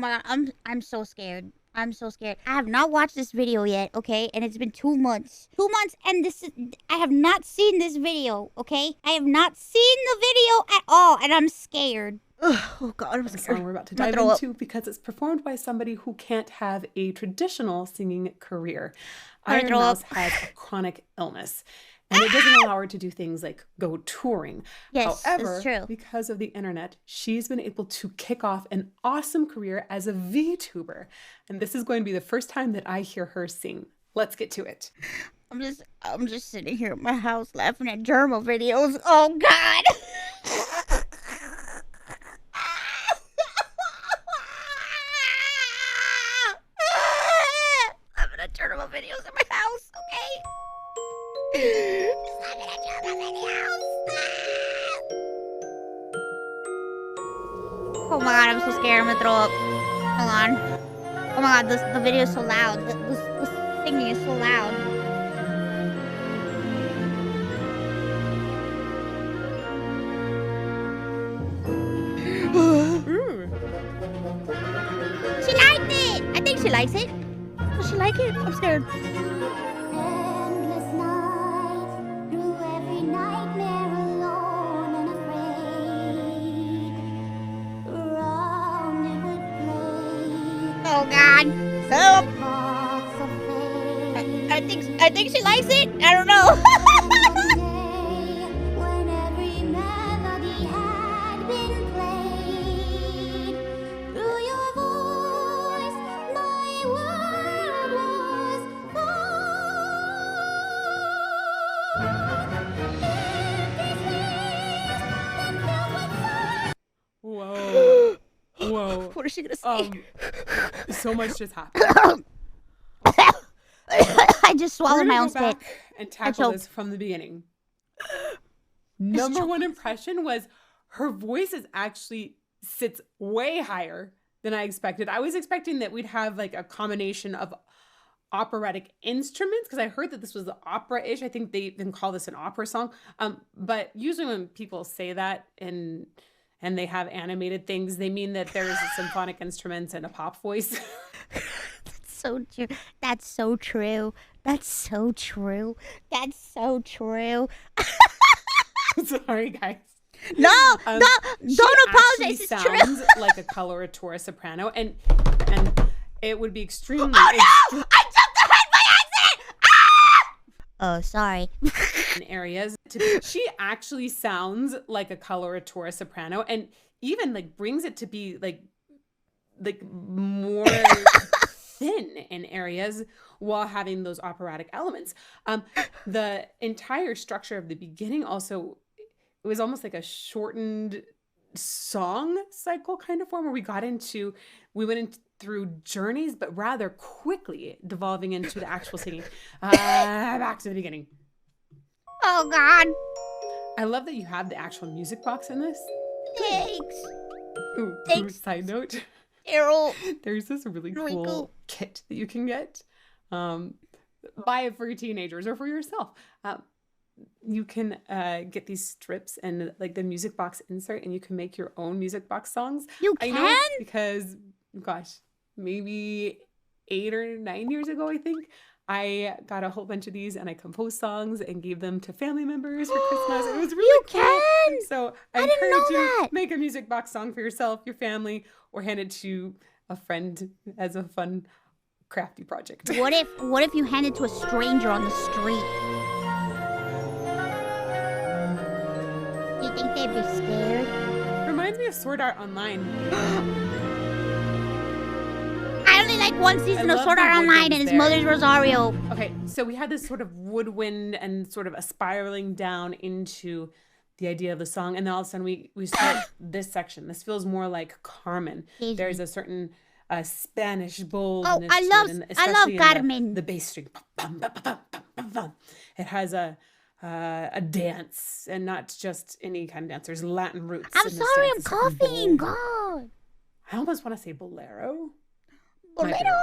my god, I'm so scared. I'm so scared. I have not watched this video yet, okay? And it's been 2 months. 2 months, and I have not seen this video, okay? I have not seen the video at all, and I'm scared. Oh god, I'm The scared. song we're about to dive into because it's performed by somebody who can't have a traditional singing career. Ironmouse has a chronic illness, and it doesn't allow her to do things like go touring. Yes, however, that's true. because of the internet, she's been able to kick off an awesome career as a VTuber. And this is going to be the first time that I hear her sing. Let's get to it. I'm just sitting here at my house laughing at Germa videos. Oh god. Laughing at Germa videos in my house, okay? Laughing at Germa videos. Oh my god, I'm so scared. I'm gonna throw up. Hold on. Oh my god, the video is so loud. The singing is so loud. She liked it! I think she likes it. Does she like it? I'm scared. Endless nights, through every nightmare alone and afraid. Around it would play. Oh god. So Parts of fate. I think she likes it. I don't know. When every melody had been played. Through your voice, my world was born. Whoa. Whoa. What is she gonna say? So much just happened. I just swallowed my own We're gonna spit. go back and tackle this from the beginning. Number one impression was her voice actually sits way higher than I expected. I was expecting that we'd have like a combination of operatic instruments because I heard that this was opera-ish. I think they even call this an opera song. But usually when people say that and they have animated things, they mean that there's symphonic instruments and a pop voice. So true. That's so true. That's so true. That's so true. Sorry, guys. No, don't apologize. She It's sounds true. like a coloratura soprano, and it would be extremely. Oh no! I jumped ahead by accident. Ah! Oh, sorry. In areas, she actually sounds like a coloratura soprano, and even like brings it to be like more thin in areas while having those operatic elements. The entire structure of the beginning also, it was almost like a shortened song cycle kind of form where we went in through journeys, but rather quickly devolving into the actual singing. Back to the beginning. Oh God. I love that you have the actual music box in this. Thanks. Ooh, Thanks. side note. Errol. There's this really cool kit that you can get. Buy it for your teenagers or for yourself. You can get these strips and like the music box insert, and you can make your own music box songs. You I can? know because, gosh, maybe 8 or 9 years ago, I think, I got a whole bunch of these and I composed songs and gave them to family members for Christmas. It was really cool. Can? So I didn't know encourage you that. make a music box song for yourself, your family, or hand it to a friend as a fun, crafty project. What if you hand it to a stranger on the street? Do you think they'd be scared? Reminds me of Sword Art Online. I only like one season of love Sword the Art Online, woodwinds and it's there. Mother's Rosario. Okay, so we had this sort of woodwind and sort of a spiraling down into the idea of the song, and then all of a sudden we start this section. This feels more like Carmen. Excuse There's me. a certain Spanish boldness. Oh, to I it, love and especially in Carmen. The bass string. It has a dance, and not just any kind of dance. There's Latin roots. I'm in this sorry, dance. I'm It's certain coughing. bold- God. I almost want to say bolero. Bolero.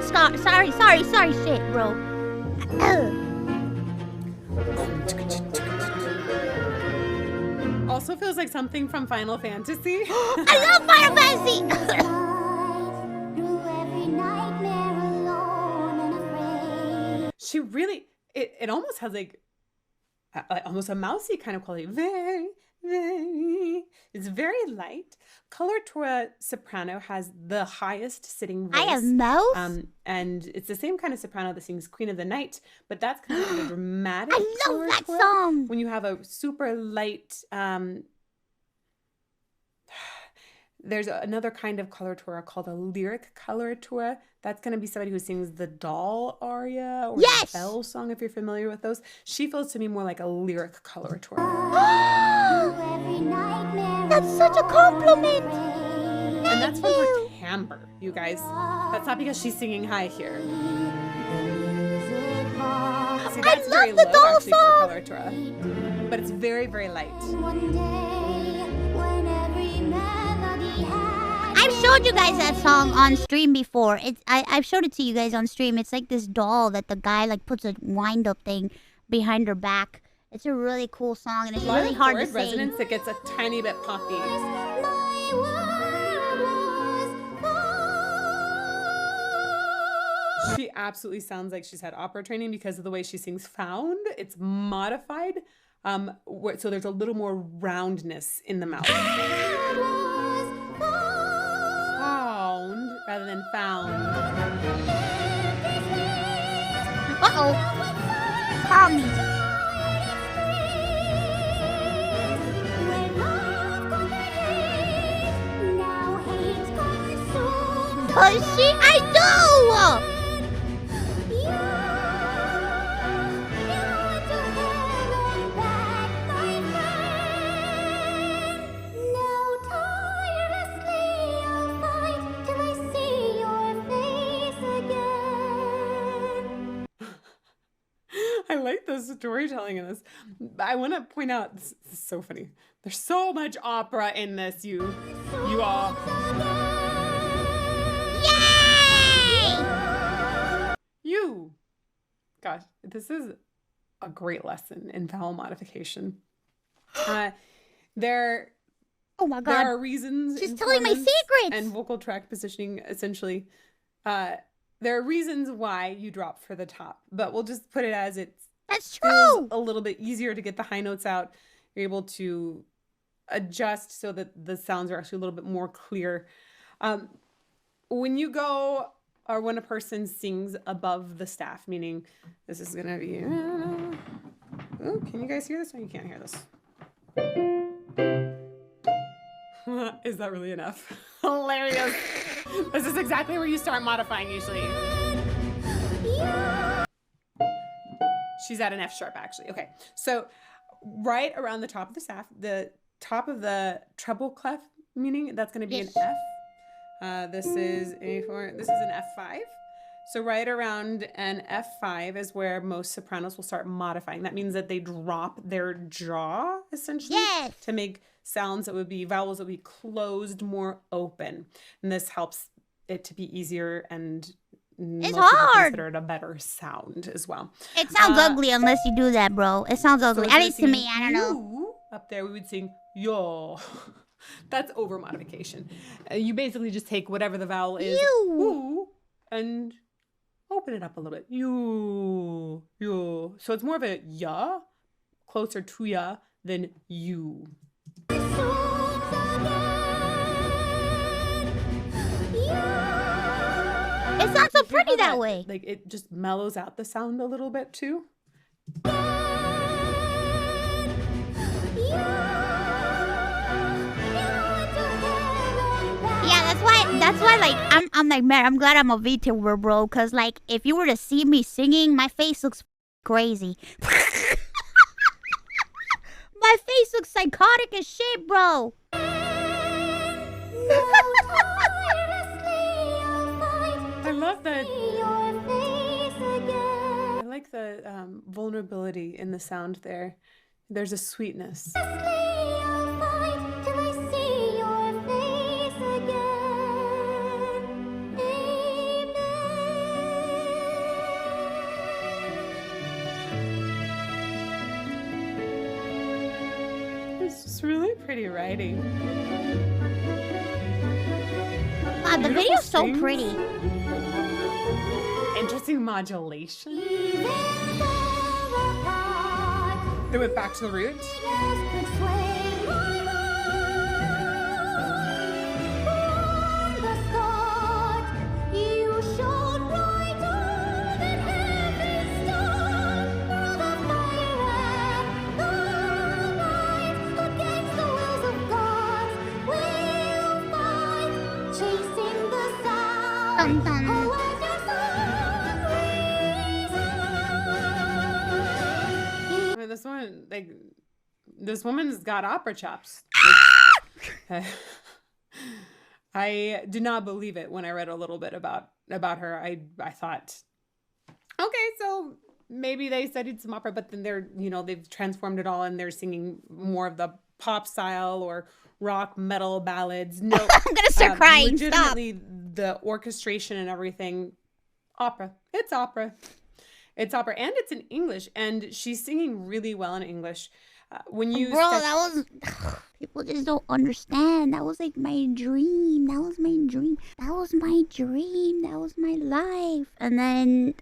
Sorry, shit, bro. Also feels like something from Final Fantasy. I love Final Fantasy. she really, it almost has like almost a mousy kind of quality. Very, very, it's very light. Coloratura soprano has the highest sitting voice. I have mouse. And it's the same kind of soprano that sings Queen of the Night, but that's kind of the dramatic. I love that coloratura. song. When you have a super light, there's another kind of coloratura called a lyric coloratura. That's going to be somebody who sings the doll aria or Yes! the bell song, if you're familiar with those. She feels to me more like a lyric coloratura. That's such a compliment. And that's from her timbre, you guys. That's not because she's singing high here. See, that's very love the low doll actually song. for coloratura. But it's very, very light. One day, when every melody had I've showed you guys that song on stream before. I've showed it to you guys on stream. It's like this doll that the guy like puts a wind up thing behind her back. It's a really cool song and it's A lot really of hard to chord sing. resonance that gets a tiny bit poppy. my world was She absolutely sounds like she's had opera training because of the way she sings found. It's modified. So there's a little more roundness in the mouth. Found rather than found. Uh-oh. Call me. now hate's consumed. Does she? I do! I like the storytelling in this. I want to point out, this is so funny. There's so much opera in this, you all. Yay! Gosh, this is a great lesson in vowel modification. Oh my There god. are reasons. She's in telling my performance secrets. and vocal track positioning, essentially. There are reasons why you drop for the top, but we'll just put it as it That's feels true. a little bit easier to get the high notes out. You're able to adjust so that the sounds are actually a little bit more clear. When you go, or when a person sings above the staff, meaning this is gonna be. Oh, can you guys hear this? No, you can't hear this. Is that really enough? Hilarious. This is exactly where you start modifying usually. She's at an F sharp actually. Okay, so right around the top of the staff, the top of the treble clef, meaning that's going to be Yes. an F. This is A4. This is an F5. So right around an F5 is where most sopranos will start modifying. That means that they drop their jaw essentially Yes. to make sounds that would be vowels that would be closed, more open. And this helps it to be easier and most people hard. consider it a better sound as well. It sounds ugly unless you do that, bro. It sounds So ugly. instead At of least to me, singing I don't know. you, up there we would sing yo. That's over modification. You basically just take whatever the vowel is, You. ooh, and open it up a little bit. You. So it's more of a ya, closer to ya than you. It sounds so You hear pretty how that way. Like it just mellows out the sound a little bit too. Yeah, that's why like I'm like, man, I'm glad I'm a VTuber, bro, cuz like if you were to see me singing, my face looks crazy. My face looks psychotic as shit, bro. I love that. I like the vulnerability in the sound there. There's a sweetness. It's just really pretty writing. Wow, the Beautiful video's so strings. pretty. And just Interesting modulation. Even far apart, They went back to the root. just could sway my heart. From the start, you shone brighter than every star. Through the fire and the light, against the wills of God, we'll fight, chasing the sound. Dun, dun. Oh, as your song rings out. I mean, this woman's got opera chops. I did not believe it when I read a little bit about her. I thought, okay, so maybe they studied some opera, but then they've transformed it all and they're singing more of the pop style or rock metal ballads. No, I'm gonna start crying. Stop. legitimately, the orchestration and everything, opera. It's opera. It's opera, and it's in English, and she's singing really well in English. When you Bro, that was people just don't understand. That was like my dream. That was my dream. That was my dream. That was my life. And then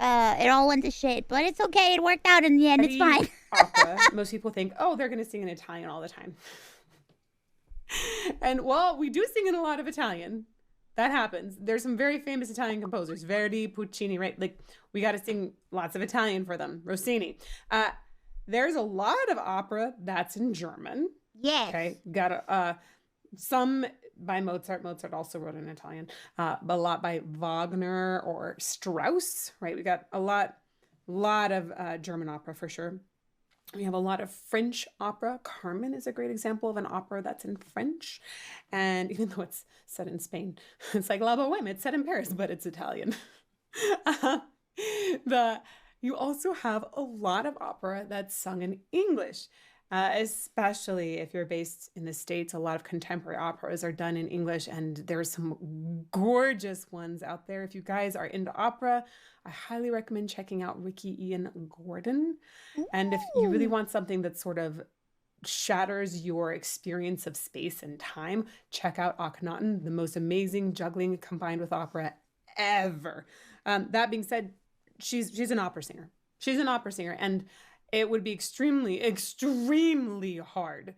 it all went to shit. But it's okay. It worked out in the end. It's fine. Opera, most people think, oh, they're going to sing in Italian all the time. And well, we do sing in a lot of Italian. That happens. There's some very famous Italian composers, Verdi, Puccini, right? Like, we got to sing lots of Italian for them. Rossini. There's a lot of opera that's in German. Yes. Okay. Got some by Mozart. Mozart also wrote in Italian. But a lot by Wagner or Strauss, right? We got a lot of German opera for sure. We have a lot of French opera. Carmen is a great example of an opera that's in French. And even though it's set in Spain, it's like La Boheme. It's set in Paris, but it's Italian. You also have a lot of opera that's sung in English, especially if you're based in the States. A lot of contemporary operas are done in English, and there's some gorgeous ones out there. If you guys are into opera, I highly recommend checking out Ricky Ian Gordon. And if you really want something that sort of shatters your experience of space and time, check out Akhenaten, the most amazing juggling combined with opera ever. That being said, she's an opera singer. She's an opera singer, and it would be extremely, extremely hard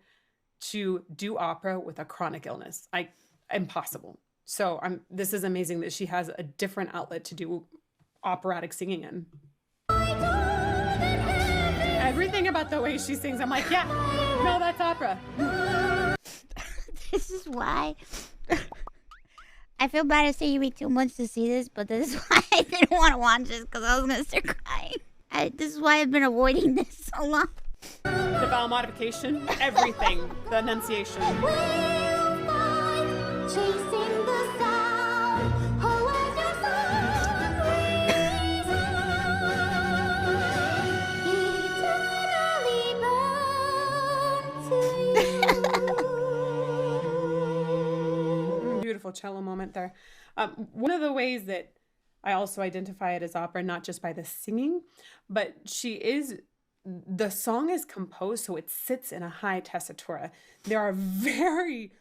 to do opera with a chronic illness. Impossible. So this is amazing that she has a different outlet to do operatic singing in. Everything about the way she sings, I'm like, yeah, no, that's opera. This is why I feel bad to say you wait 2 months to see this, but this is why I didn't want to watch this, because I was going to start crying. This is why I've been avoiding this so long. The vowel modification, everything, the enunciation. We'll fight, chasing the sound. Oh, as your song rings out, eternally bound to you. Beautiful cello moment there. One of the ways that I also identify it as opera, not just by the singing, but the song is composed so it sits in a high tessitura. There are very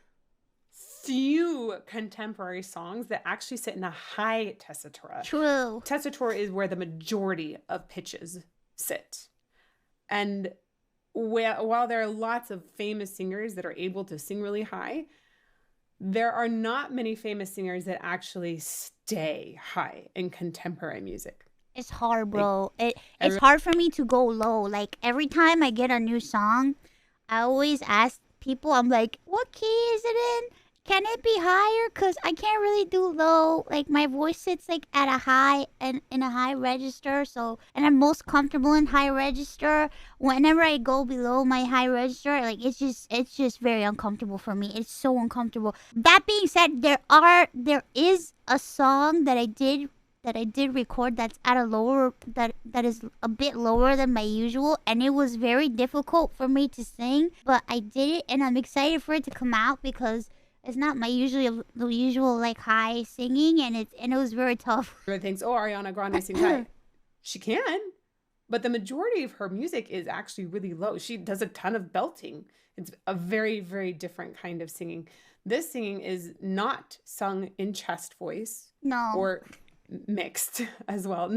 few contemporary songs that actually sit in a high tessitura. True. Tessitura is where the majority of pitches sit. And while there are lots of famous singers that are able to sing really high, there are not many famous singers that actually stay high in contemporary music. It's hard, bro. It's hard for me to go low. Like, every time I get a new song, I always ask people, I'm like, what key is it in? Can it be higher? Because I can't really do low. Like, my voice sits, like, at a high, and in a high register. So, and I'm most comfortable in high register. Whenever I go below my high register, like, it's just very uncomfortable for me. It's so uncomfortable. That being said, there is a song that I did record that's at a lower, that is a bit lower than my usual, and it was very difficult for me to sing, but I did it, and I'm excited for it to come out because it's not my usual like high singing, and it was very tough. Everyone thinks, oh, Ariana Grande sings high. She can, but the majority of her music is actually really low. She does a ton of belting. It's a very, very different kind of singing. This singing is not sung in chest voice. No. Or mixed as well.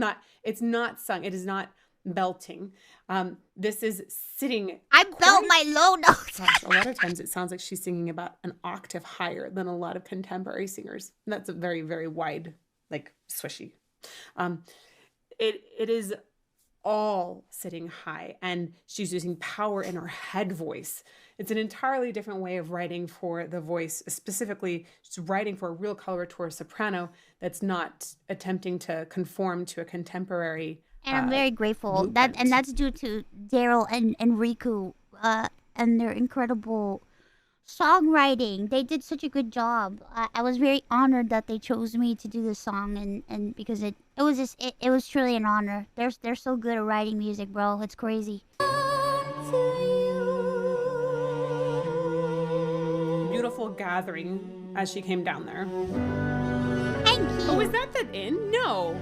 It's not sung. It is not belting. This is sitting. I belt my low notes. Gosh, a lot of times it sounds like she's singing about an octave higher than a lot of contemporary singers. And that's a very, very wide, like swishy. It is all sitting high, and she's using power in her head voice. It's an entirely different way of writing for the voice. Specifically, she's writing for a real coloratura soprano that's not attempting to conform to a contemporary. And I'm very grateful movement. and that's due to Daryl and Riku and their incredible songwriting. They did such a good job. I was very honored that they chose me to do this song, and because it was truly an honor. They're so good at writing music, bro. It's crazy. Beautiful gathering as she came down there. Thank you. Oh, is that the inn? No.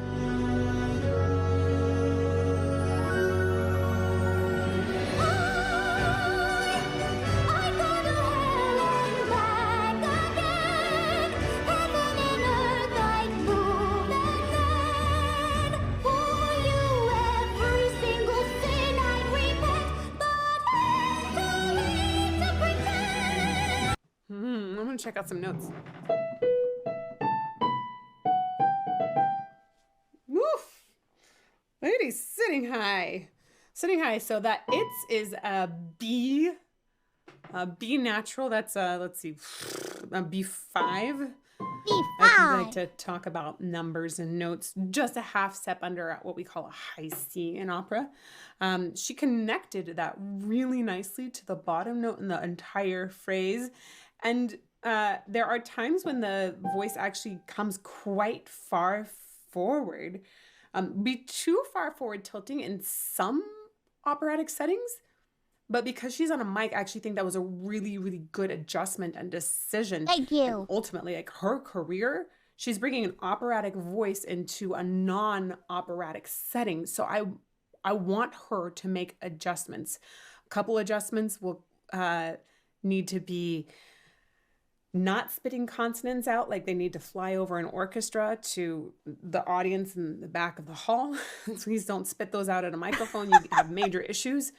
I'm gonna check out some notes. Woof! Lady sitting high. Sitting high. So that it's is a B. B natural. That's let's see, a B5. I like to talk about numbers and notes just a half step under what we call a high C in opera. She connected that really nicely to the bottom note in the entire phrase. And there are times when the voice actually comes quite far forward. Be too far forward tilting in some operatic settings. But because she's on a mic, I actually think that was a really, really good adjustment and decision. Thank you. And ultimately, like her career, she's bringing an operatic voice into a non-operatic setting. So I want her to make adjustments. A couple adjustments will need to be not spitting consonants out like they need to fly over an orchestra to the audience in the back of the hall. Please don't spit those out at a microphone. You have major issues.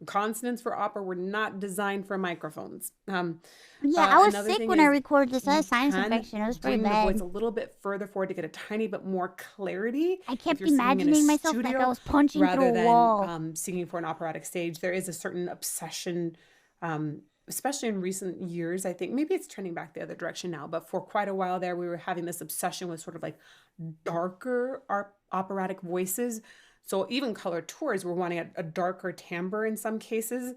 Consonants for opera were not designed for microphones. Yeah, I was another sick thing when I is recorded this. I had you a sinus can infection. It was pretty bring bad. the voice a little bit further forward to get a tiny bit more clarity. I kept if you're singing in a imagining myself like studio I was punching through rather a than wall. singing for an operatic stage. There is a certain obsession, especially in recent years. I think maybe it's trending back the other direction now, but for quite a while there, we were having this obsession with sort of like darker operatic voices. So even coloratours were wanting a darker timbre in some cases.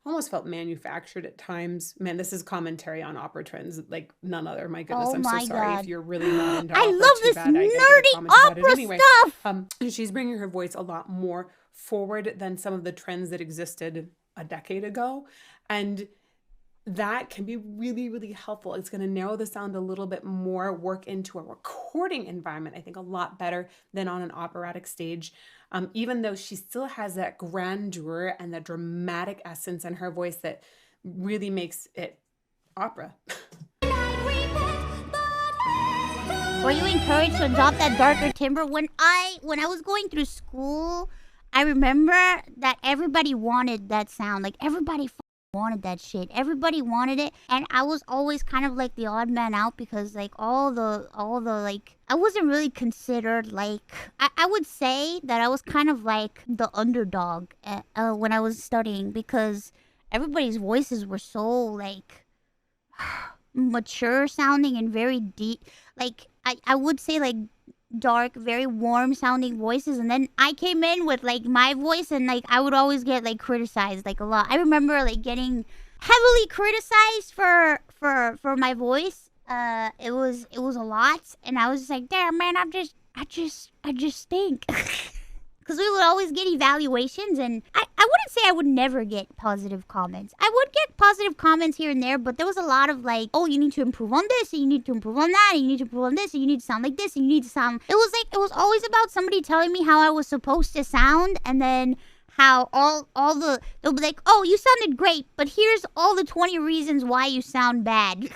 Almost felt manufactured at times. Man, this is commentary on opera trends like none other. My goodness, Oh I'm my so sorry God. if you're really not into I opera. love Too this bad. I get nerdy comments about it opera anyway. stuff. She's bringing her voice a lot more forward than some of the trends that existed a decade ago. And that can be really, really helpful. It's going to narrow the sound a little bit more, work into a recording environment, I think, a lot better than on an operatic stage. Even though she still has that grandeur and that dramatic essence in her voice that really makes it opera. Were you encouraged to adopt that darker timbre? When I was going through school, I remember that everybody wanted that sound. Like everybody wanted that shit. Everybody wanted it, and I was always kind of like the odd man out because like all the like I wasn't really considered like I would say that I was kind of like the underdog when I was studying because everybody's voices were so like mature sounding and very deep. Like I would say like dark, very warm sounding voices, and then I came in with like my voice, and like I would always get like criticized like a lot. I remember like getting heavily criticized for my voice. It was a lot, and I was just like, damn man, I just stink. Because we would always get evaluations, and I wouldn't say I would never get positive comments. I would get positive comments here and there, but there was a lot of like, oh, you need to improve on this, and you need to improve on that, and you need to improve on this, and you need to sound like this, and you need to sound... It was always about somebody telling me how I was supposed to sound, and then how they'll be like, oh, you sounded great, but here's all the 20 reasons why you sound bad.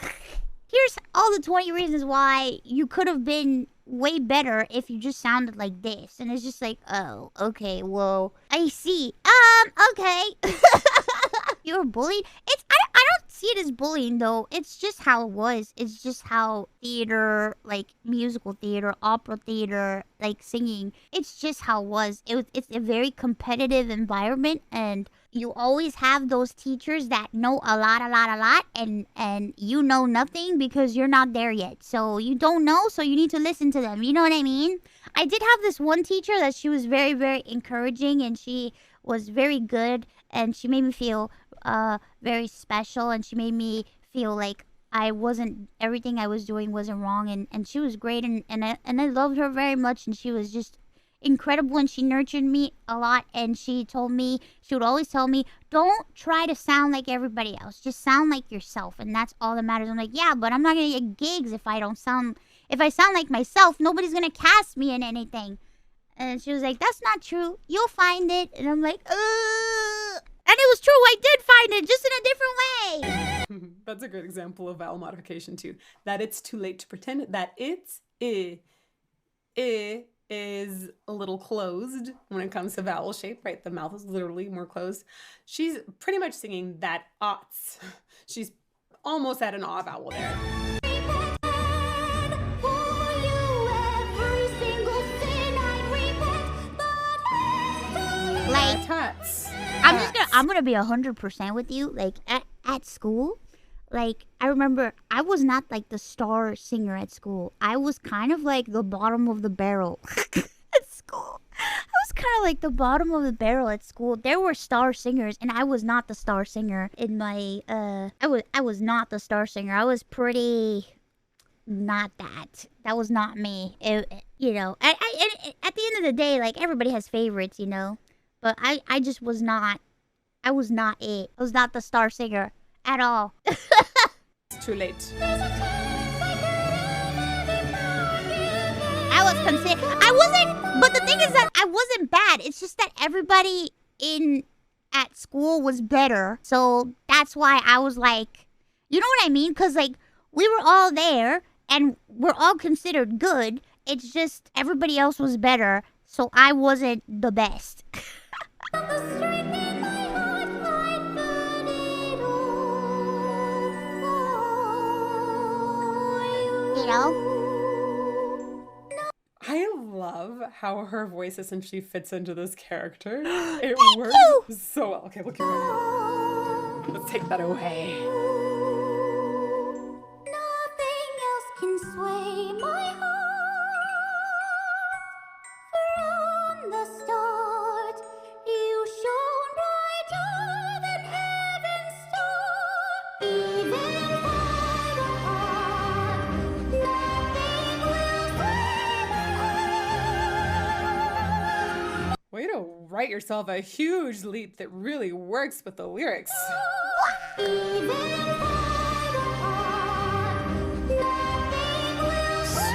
here's all the 20 reasons why you could have been way better if you just sounded like this. And it's just like, oh, okay, well, I see. Okay. You were bullied? I don't see it as bullying, though. It's just how it was. It's just how theater, like musical theater, opera theater, like singing, it's just how it was. It's a very competitive environment, and you always have those teachers that know a lot, and you know nothing because you're not there yet. So you don't know, so you need to listen to them. You know what I mean? I did have this one teacher that she was very, very encouraging, and she was very good, and she made me feel very special, and she made me feel like everything I was doing wasn't wrong, and she was great, and I loved her very much, and she was just incredible, and she nurtured me a lot, and she would always tell me, don't try to sound like everybody else, just sound like yourself, and that's all that matters. I'm like, yeah, but I'm not gonna get gigs if I sound like myself. Nobody's gonna cast me in anything. And she was like, that's not true, you'll find it. And I'm like, and it was true, I did find it, just in a different way. That's a great example of vowel modification too. That it's too late to pretend that it's I is a little closed when it comes to vowel shape, right? The mouth is literally more closed. She's pretty much singing that ots. She's almost at an ah vowel there. Like, Tuts. I'm gonna be 100% with you. Like at school, like I remember I was not like the star singer at school. I was kind of like the bottom of the barrel at school. I was kind of like the bottom of the barrel at school. There were star singers, and I was not the star singer in my. I was not the star singer. I was pretty. Not that. That was not me. You know. At the end of the day, like everybody has favorites, you know. But I just was not. I was not it. I was not the star singer at all. It's too late. I wasn't. But the thing is that I wasn't bad. It's just that everybody at school was better. So that's why I was like, you know what I mean? Because like we were all there and we're all considered good. It's just everybody else was better. So I wasn't the best. You know? I love how her voice essentially fits into this character. It works so well. Okay, look at her. Let's take that away. Nothing else can sway my heart. From the start, you shone brighter than heaven's star. Even far apart, nothing will sway my heart. Way to write yourself a huge leap that really works with the lyrics. Even far apart, nothing will sway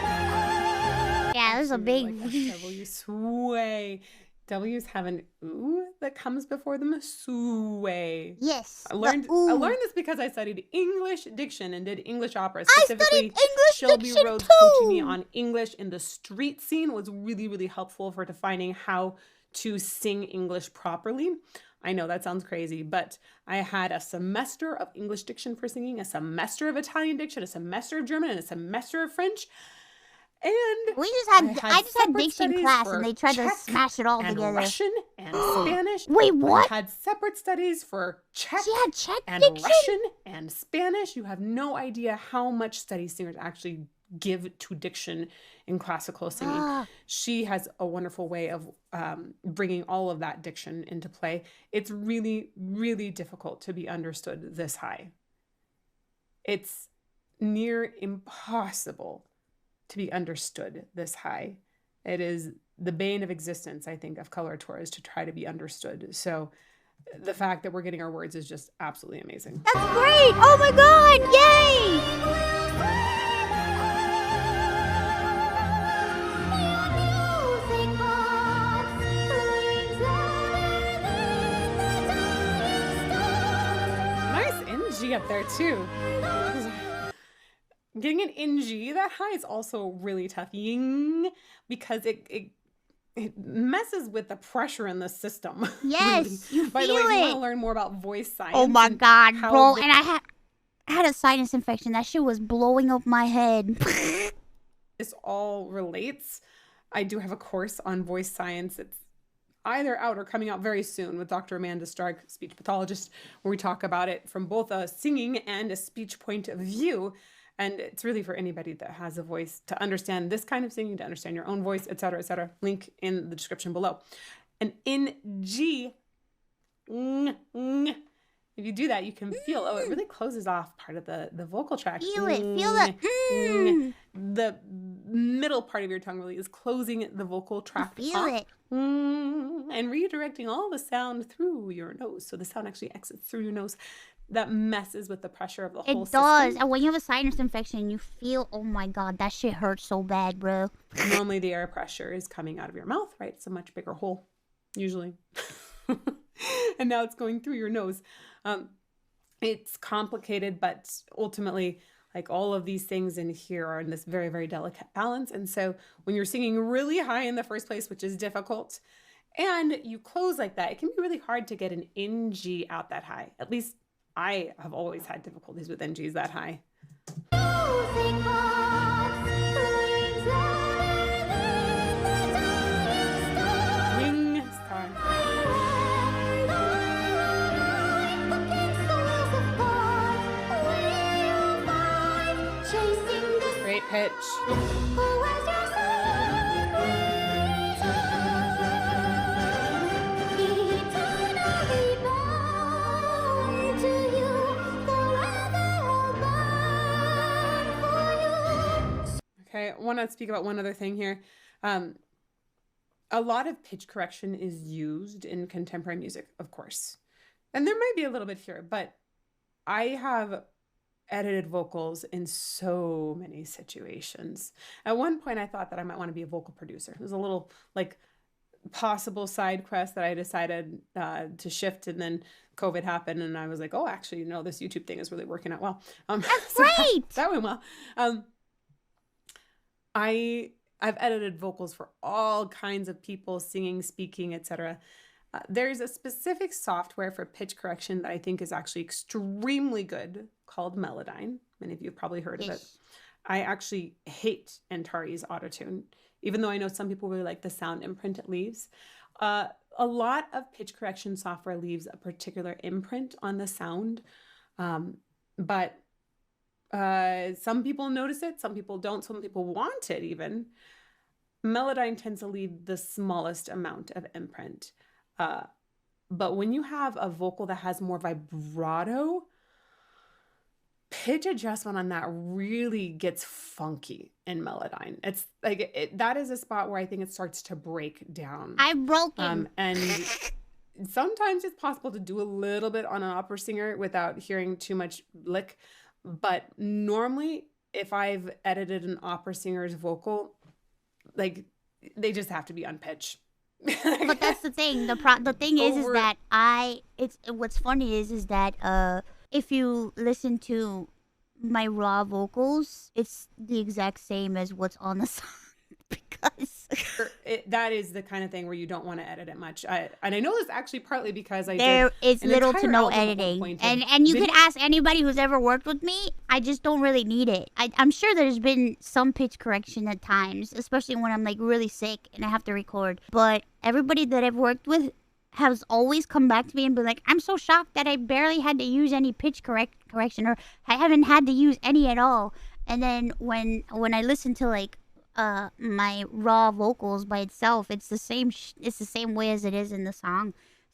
my heart. Yeah, there's a big. Like a W sway. W's have an ooh that comes before them. Sway. Yes. I learned ooh. this because I studied English diction and did English opera. I Specifically, studied English Shelby diction Rhodes too. coaching me on English in the street scene was really, really helpful for defining how to sing English properly. I know that sounds crazy, but I had a semester of English diction for singing, a semester of Italian diction, a semester of German, and a semester of French. And I just had separate diction studies class, for and they tried to Czech smash it all and together. Russian and Spanish. Wait, I what? had separate studies for Czech She had Czech and diction? Russian and Spanish. You have no idea how much study singers actually give to diction in classical singing. Ah. She has a wonderful way of bringing all of that diction into play. It's really, really difficult to be understood this high. It's near impossible to be understood this high. It is the bane of existence, I think, of coloratura is to try to be understood. So the fact that we're getting our words is just absolutely amazing. That's great! Oh my god! Yay! Music box rings louder than the dying stars. Nice energy up there too. getting an NG, that high is also really tough. Ying, because it messes with the pressure in the system. Yes, really. you By feel the way, if you want it. to learn more about voice science. Oh my and god, how bro. the- And I had a sinus infection. That shit was blowing up my head. this all relates. I do have a course on voice science. It's either out or coming out very soon with Dr. Amanda Stark, speech pathologist, where we talk about it from both a singing and a speech point of view. And it's really for anybody that has a voice to understand this kind of singing, to understand your own voice, etc., etc. Link in the description below. And in G, if you do that, you can feel, it really closes off part of the vocal tract. Feel it. Feel the The middle part of your tongue really is closing the vocal tract feel off. it. And redirecting all the sound through your nose. So the sound actually exits through your nose. That messes with the pressure of the whole It does. system. And when you have a sinus infection, you feel, oh my god, that shit hurts so bad, bro. Normally the air pressure is coming out of your mouth, right? It's a much bigger hole, usually. And now it's going through your nose. It's complicated, but ultimately, like all of these things in here are in this very, very delicate balance. And so when you're singing really high in the first place, which is difficult, and you close like that, it can be really hard to get an NG out that high. At least I have always had difficulties with NGs that high. Music box brings Ring star. Great pitch. Okay, I want to speak about one other thing here. A lot of pitch correction is used in contemporary music, of course. And there might be a little bit here, but I have edited vocals in so many situations. At one point, I thought that I might want to be a vocal producer. It was a little like possible side quest that I decided to shift, and then COVID happened, and I was like, oh, actually, you know, this YouTube thing is really working out well. That's so great. that went well. I've edited vocals for all kinds of people, singing, speaking, etc. There's a specific software for pitch correction that I think is actually extremely good called Melodyne. Many of you have probably heard of it. I actually hate Antari's autotune, even though I know some people really like the sound imprint it leaves. A lot of pitch correction software leaves a particular imprint on the sound, but some people notice it, some people don't, some people want it even. Melodyne tends to leave the smallest amount of imprint. But when you have a vocal that has more vibrato, pitch adjustment on that really gets funky in Melodyne. It's like that is a spot where I think it starts to break down. I'm broken. And sometimes it's possible to do a little bit on an opera singer without hearing too much lick. But normally, if I've edited an opera singer's vocal, like they just have to be on pitch. But that's the thing. The thing is that what's funny is that if you listen to my raw vocals, it's the exact same as what's on the song because that is the kind of thing where you don't want to edit it much. And I know this actually partly because there is little to no editing, and you could ask anybody who's ever worked with me. I just don't really need it. I'm sure there's been some pitch correction at times, especially when I'm like really sick and I have to record. But everybody that I've worked with has always come back to me and been like, I'm so shocked that I barely had to use any pitch correction, or I haven't had to use any at all. And then when I listen to like my raw vocals by itself, it's the same way as it is in the song.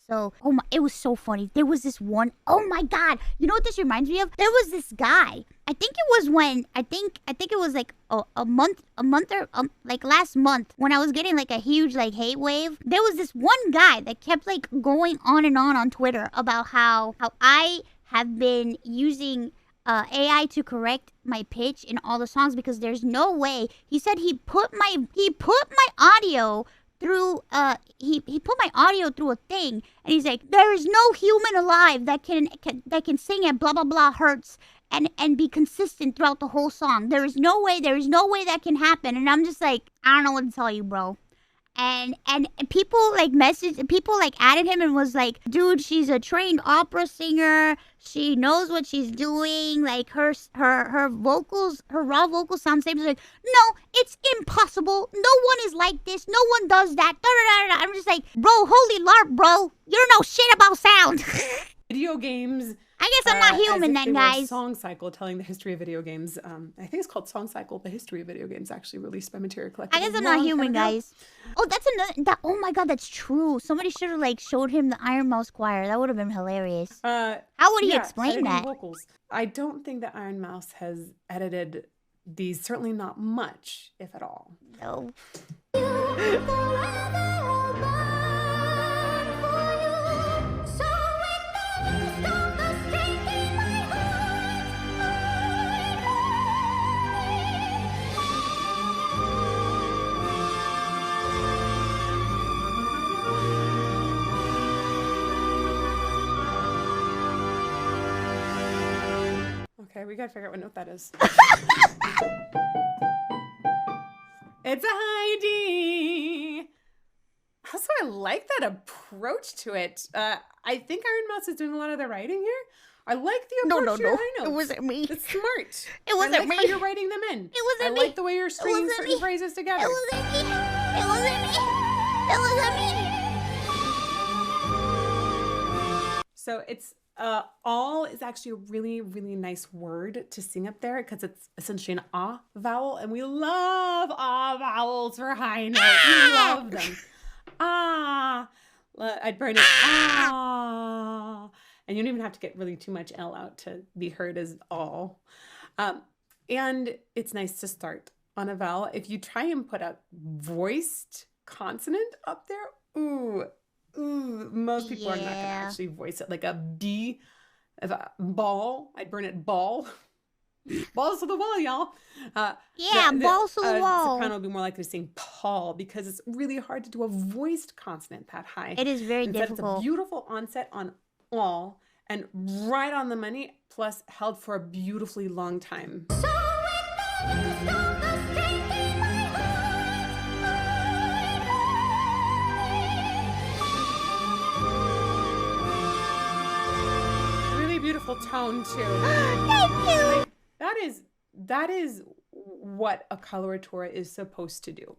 So it was so funny. There was this one, oh my god, you know what this reminds me of? There was this guy, I think it was like a month or like last month, when I was getting like a huge like hate wave. There was this one guy that kept like going on and on Twitter about how I have been using AI to correct my pitch in all the songs because there's no way. He said he put my audio through he put my audio through a thing, and he's like, there is no human alive that can sing at blah blah blah hertz and be consistent throughout the whole song. There is no way that can happen. And I'm just like, I don't know what to tell you, bro. And people like added him and was like, dude, she's a trained opera singer. She knows what she's doing. Like her vocals, her raw vocals sound the same. Like, no, it's impossible. No one is like this. No one does that. Da, da, da, da. I'm just like, bro, holy larp, bro. You don't know shit about sound. Video games. I guess I'm not human then, guys. Song Cycle, telling the history of video games. I think it's called Song Cycle, the history of video games, actually released by Materia Collective. I guess I'm not human, guys. Oh, that's another. Oh my god, that's true. Somebody should have like showed him the Ironmouse choir. That would have been hilarious. How would he explain that? Vocals. I don't think that Ironmouse has edited these. Certainly not much, if at all. No. Okay, we gotta figure out what note that is. It's a high D. Also, I like that approach to it. I think Ironmouse is doing a lot of the writing here. I like the approach to your high notes. It wasn't me. It's smart. It wasn't me. How you're writing them in. It wasn't me. I like the way you're stringing certain phrases together. It wasn't me. It wasn't me. It wasn't me. So it's all is actually a really, really nice word to sing up there because it's essentially an ah vowel, and we love ah vowels for high notes. We love them. Ah, I'd burn it. Ah, and you don't even have to get really too much L out to be heard as all. And it's nice to start on a vowel. If you try and put a voiced consonant up there, ooh, most people are not going to actually voice it. Like a B, ball, I'd burn it ball. Balls to the wall, y'all. Balls to the wall. Soprano would be more likely to sing Paul because it's really hard to do a voiced consonant that high. It is very difficult. It's a beautiful onset on all and right on the money, plus held for a beautifully long time. Beautiful tone too. Thank you. Like, that is what a coloratura is supposed to do.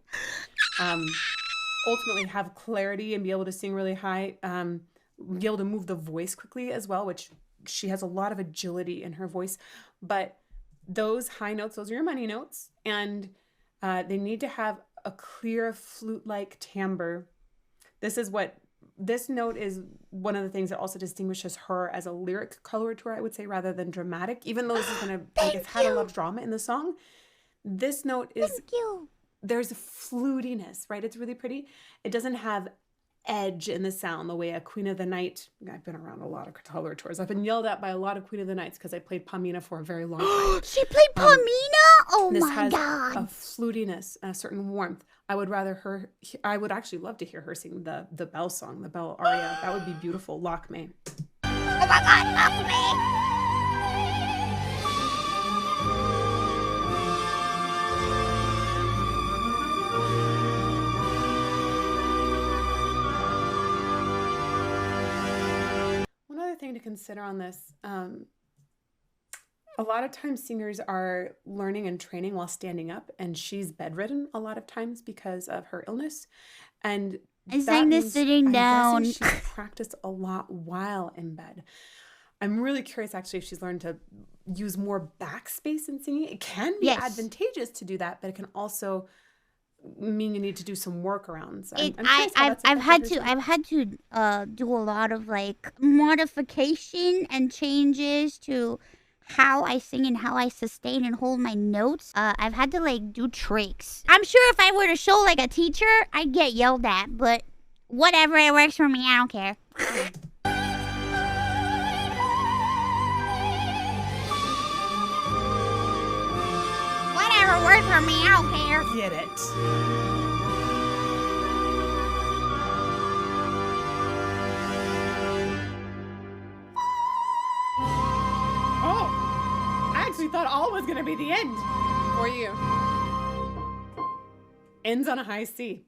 Ultimately have clarity and be able to sing really high, be able to move the voice quickly as well, which she has a lot of agility in her voice. But those high notes, those are your money notes, and they need to have a clear flute-like timbre. This note is one of the things that also distinguishes her as a lyric coloratura, I would say, rather than dramatic. Even though this is going to, it's had a lot of drama in the song, this note is, there's a flutiness, right? It's really pretty. It doesn't have edge in the sound the way a Queen of the Night, I've been around a lot of coloraturas. I've been yelled at by a lot of Queen of the Nights because I played Pamina for a very long time. She played Pamina? Oh this my has god. A flutiness and a certain warmth. I would actually love to hear her sing the Bell song, the Bell aria. That would be beautiful. Lock me. Oh my god, lock me. One other thing to consider on this, a lot of times singers are learning and training while standing up, and she's bedridden a lot of times because of her illness. And I sang this sitting down. She's practiced a lot while in bed. I'm really curious actually if she's learned to use more backspace in singing. It can be advantageous to do that, but it can also mean you need to do some workarounds. I've had to do a lot of like modification and changes to how I sing and how I sustain and hold my notes. I've had to like do tricks. I'm sure if I were to show like a teacher, I'd get yelled at, but whatever, it works for me. I don't care. Whatever works for me. I don't care. Get it. thought all was gonna be the end for you. Ends on a high C.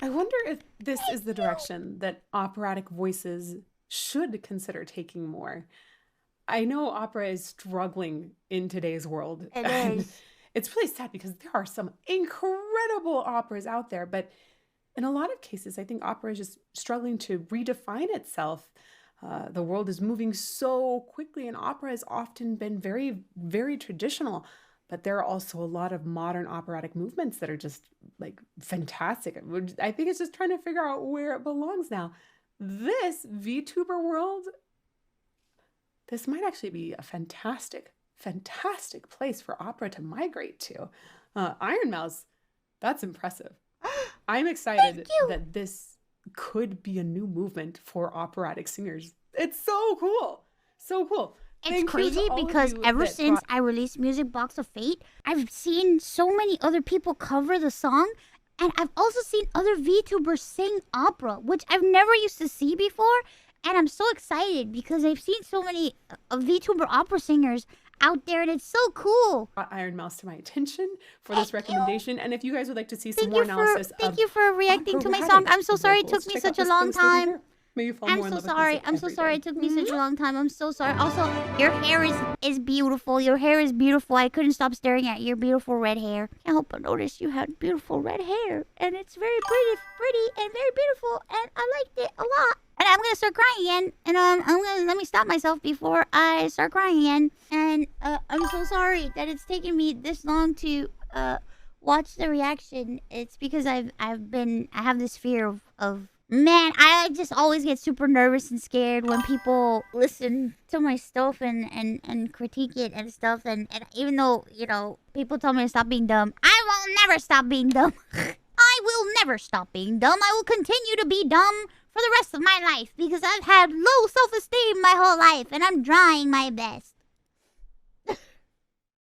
I wonder if this is the direction that operatic voices should consider taking more. I know opera is struggling in today's world. It is. It's really sad because there are some incredible operas out there, but in a lot of cases, I think opera is just struggling to redefine itself. The world is moving so quickly, and opera has often been very, very traditional. But there are also a lot of modern operatic movements that are just like fantastic. I think it's just trying to figure out where it belongs now. This VTuber world, this might actually be a fantastic, fantastic place for opera to migrate to. Ironmouse, that's impressive. I'm excited that this could be a new movement for operatic singers. It's so cool. So cool. It's crazy because ever since I released Music Box of Fate, I've seen so many other people cover the song, and I've also seen other VTubers sing opera, which I've never used to see before, and I'm so excited because I've seen so many VTuber opera singers out there, and it's so cool. Ironmouse to my attention for this recommendation, and if you guys would like to see some more analysis, thank you for reacting to my song. I'm so sorry it took me such a long time. I'm so sorry. I'm so sorry it took me such a long time. I'm so sorry. Also, your hair is beautiful. Your hair is beautiful. I couldn't stop staring at your beautiful red hair. Can't help but notice you had beautiful red hair, and it's very pretty and very beautiful, and I liked it a lot. And I'm gonna start crying again, and I'm gonna let me stop myself before I start crying again. And I'm so sorry that it's taken me this long to watch the reaction. It's because I have this fear of man, I just always get super nervous and scared when people listen to my stuff and critique it and stuff. And even though, you know, people tell me to stop being dumb, I will never stop being dumb. I will never stop being dumb. I will continue to be dumb for the rest of my life because I've had low self-esteem my whole life and I'm trying my best.